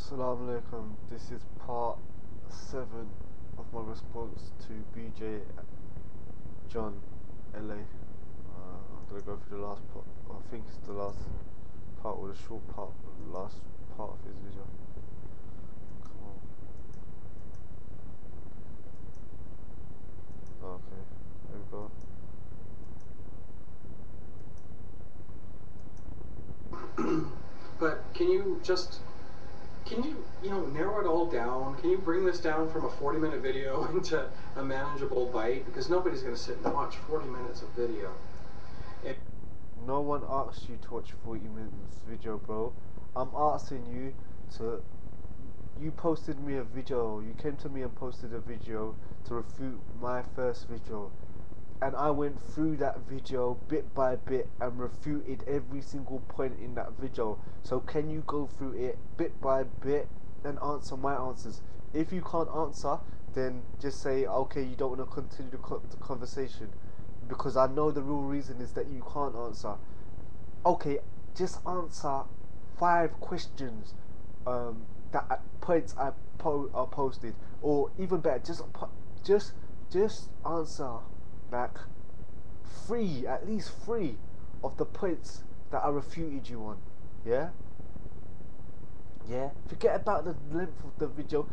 Assalamu alaikum. This is part 7 of my response to BJ John LA. I'm gonna go through the last part. I think it's the last part or the short part, the last part of his video. Come on. Okay, there we go. But can you narrow it all down? Can you bring this down from a 40-minute video into a manageable bite? Because nobody's going to sit and watch 40 minutes of video. No one asked you to watch 40 minutes video, bro. I'm asking you to... You posted me a video. You came to me and posted a video to refute my first video. And I went through that video bit by bit and refuted every single point in that video. So can you go through it bit by bit and answer my answers? If you can't answer, then just say, okay, you don't want to continue the conversation, because I know the real reason is that you can't answer. Okay, just answer 5 questions that points I posted, or even better, just answer like at least three of the points that I refuted you on. Yeah, forget about the length of the video.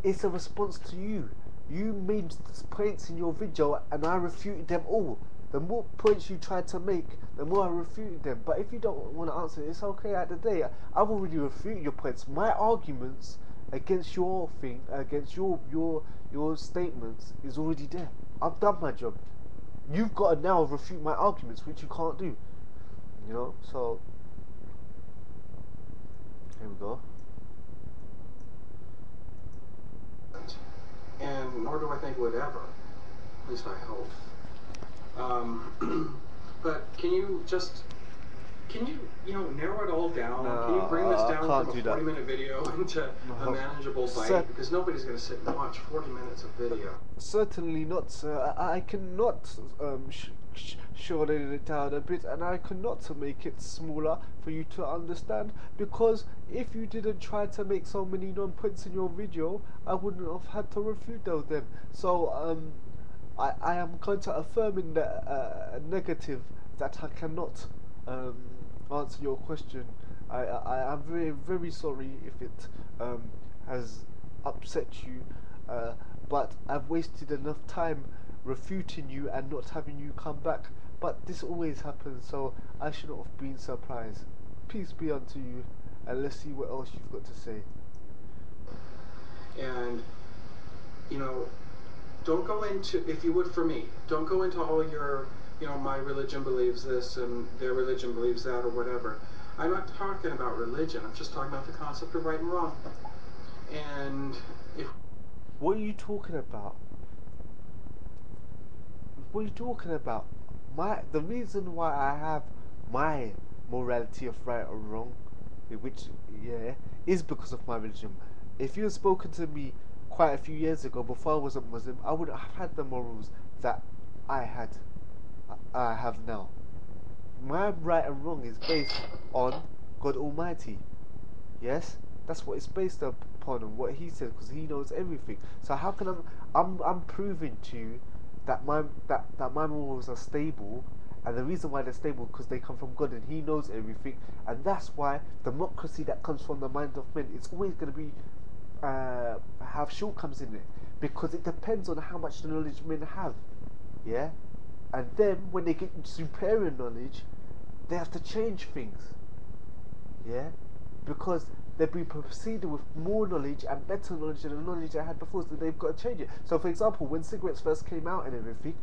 It's a response to you. You made points in your video and I refuted them all. The more points you tried to make, the more I refuted them. But if you don't want to answer, it's okay. At the day, I've already refuted your points. My arguments against your thing, against your statements, is already there. I've done my job. You've got to now refute my arguments, which you can't do. You know, so here we go. And nor do I think would ever. At least I hope. But can you narrow it all down? No, can you bring this down from a 40-minute video into a manageable bite? Because nobody's going to sit and watch 40 minutes of video. Certainly not, sir. I cannot shorten it down a bit, and I cannot make it smaller for you to understand, because if you didn't try to make so many non-points in your video, I wouldn't have had to refute them. So I am going to affirm in the negative that I cannot answer your question. I am very, very sorry if it has upset you, but I've wasted enough time refuting you and not having you come back. But this always happens, so I should not have been surprised. Peace be unto you, and let's see what else you've got to say. And don't go into, if you would for me, don't go into all your, my religion believes this and their religion believes that or whatever. I'm not talking about religion. I'm just talking about the concept of right and wrong. And if... What are you talking about? What are you talking about? The reason why I have my morality of right or wrong, which, is because of my religion. If you had spoken to me quite a few years ago, before I was a Muslim, I wouldn't have had the morals that I have now. My right and wrong is based on God Almighty. Yes, that's what it's based upon, and what He says, because He knows everything. So how can I'm proving to you that my morals are stable, and the reason why they're stable because they come from God and He knows everything, and that's why democracy that comes from the mind of men, it's always going to be have shortcomings in it, because it depends on how much knowledge men have. Yeah, and then when they get superior knowledge, they have to change things. Yeah, because they've been proceeded with more knowledge and better knowledge than the knowledge they had before, so they've got to change it. So for example, when cigarettes first came out and everything,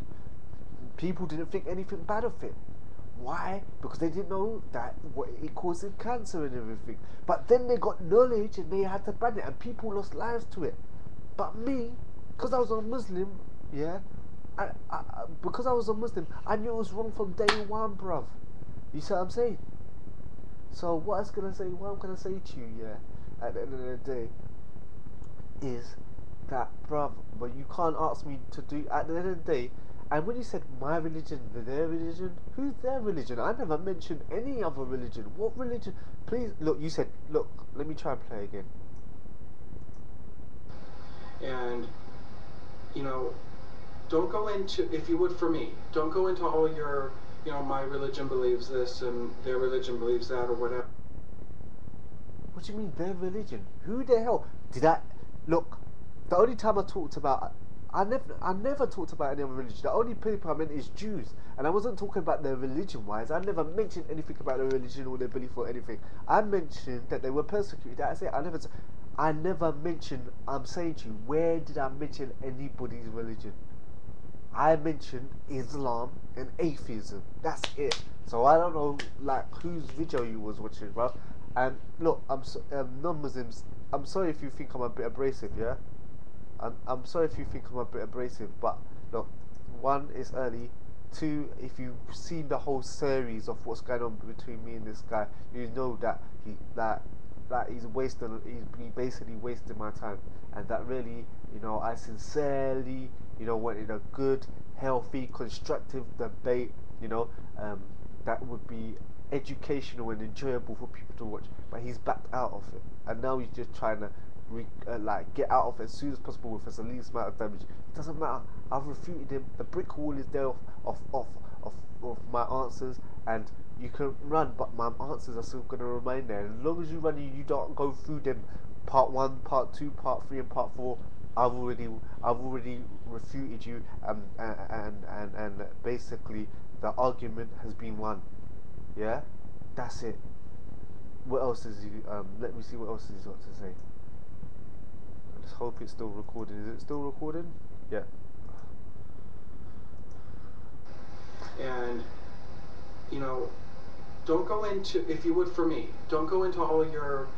people didn't think anything bad of it. Why? Because they didn't know that it caused cancer and everything. But then they got knowledge and they had to ban it, and people lost lives to it. But me, because I was a Muslim, because I was a Muslim, I knew it was wrong from day one, bruv. You see what I'm saying? So what I'm gonna say to you, at the end of the day, is that, bruv, but you can't ask me to do. At the end of the day, And when you said my religion, their religion, who's their religion? I never mentioned any other religion. What religion? Please, look, you said, look, let me try and play again. And, you know, don't go into, if you would for me, don't go into all your, my religion believes this and their religion believes that or whatever. What do you mean, their religion? Who the hell? Did I, look, the only time I talked about, I never talked about any other religion. The only people I meant is Jews. And I wasn't talking about their religion wise. I never mentioned anything about their religion or their belief or anything. I mentioned that they were persecuted. That's it. I never mentioned, I'm saying to you, where did I mention anybody's religion? I mentioned Islam and atheism. That's it. So I don't know, like, whose video you was watching, bro. And look, non-Muslims, I'm sorry if you think I'm a bit abrasive, yeah? I'm sorry if you think I'm a bit abrasive, but look, one, it's early. Two, if you've seen the whole series of what's going on between me and this guy, you know that he's basically wasted my time, and that really, I sincerely, wanted a good, healthy, constructive debate, that would be educational and enjoyable for people to watch. But he's backed out of it, and now he's just trying to get out of it as soon as possible with the least amount of damage. It doesn't matter. I've refuted him. The brick wall is there of my answers, and you can run, but my answers are still going to remain there. As long as you run, you don't go through them. Part 1, part 2, part 3, and part 4. I've already refuted you, and basically the argument has been won. Yeah, that's it. What else is he? Let me see what else he's got to say. Let's hope it's still recording. Is it still recording? Yeah. And, don't go into, if you would for me, don't go into all your,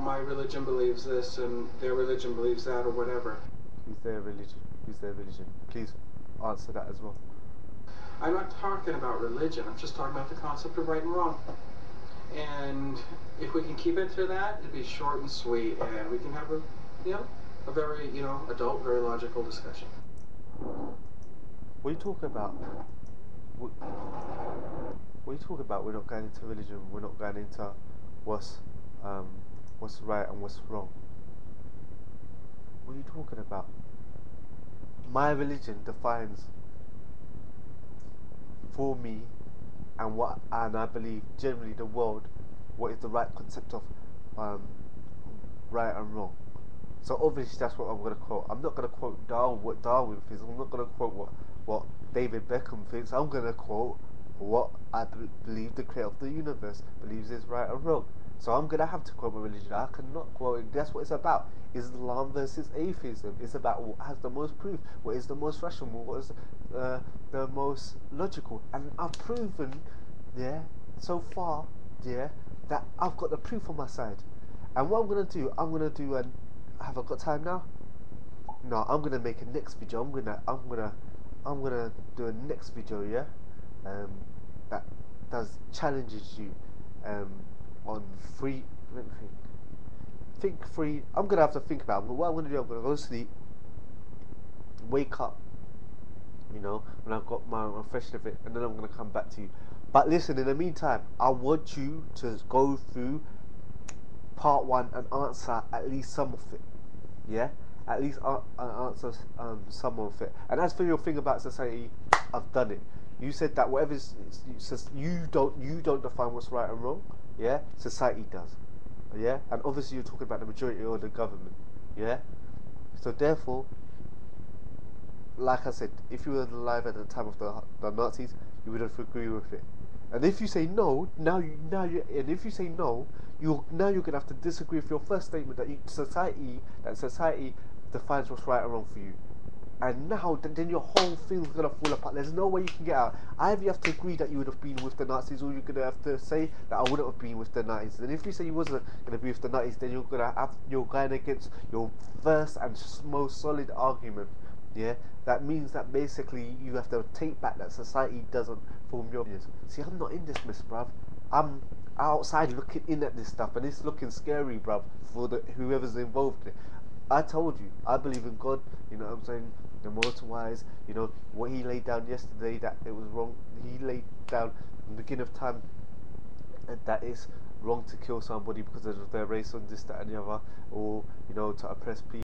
my religion believes this and their religion believes that or whatever. Who's their religion? Who's their religion? Please answer that as well. I'm not talking about religion. I'm just talking about the concept of right and wrong. And if we can keep it to that, it'd be short and sweet, and we can have a very, adult, very logical discussion. What are you talking about? What are you talking about? We're not going into religion. We're not going into what's right and what's wrong. What are you talking about? My religion defines for me and I believe generally the world what is the right concept of right and wrong. So obviously that's what I'm going to quote. I'm not going to quote what Darwin thinks. I'm not going to quote what David Beckham thinks. I'm going to quote what I believe the creator of the universe believes is right and wrong. So I'm going to have to quote my religion. I cannot quote it. That's what it's about. Islam versus atheism. It's about what has the most proof, what is the most rational, what is the most logical. And I've proven, so far, that I've got the proof on my side. And what I'm going to do, have I got time now? No, I'm going to make a next video. I'm gonna do a next video, that challenges you, on free. Let me think free. I'm gonna have to think about it. But what I'm gonna do, I'm gonna go to sleep, wake up, when I've got my refreshed of it, and then I'm gonna come back to you. But listen, in the meantime, I want you to go through part 1 and answer at least some of it. Yeah, at least answer some of it. And as for your thing about society, I've done it. You said that whatever you don't define what's right and wrong. Yeah, society does. Yeah, and obviously you're talking about the majority or the government. Yeah, so therefore, like I said, if you were alive at the time of the Nazis, you would have agreed with it. And if you say no, if you say no, you're gonna have to disagree with your first statement that society defines what's right and wrong for you. And now, then your whole thing's gonna fall apart. There's no way you can get out. Either you have to agree that you would have been with the Nazis, or you're gonna have to say that I wouldn't have been with the Nazis. And if you say you wasn't gonna be with the Nazis, then you're going against your first and most solid argument. Yeah, that means that basically you have to take back that society doesn't form your opinions. See, I'm not in this mess, bruv. I'm outside looking in at this stuff, and it's looking scary, bruv, for whoever's involved in it. I told you, I believe in God, you know what I'm saying? Emotion-wise, you know, what he laid down yesterday, that it was wrong. He laid down from the beginning of time that it's wrong to kill somebody because of their race, or this, that, and the other, or you know, to oppress people.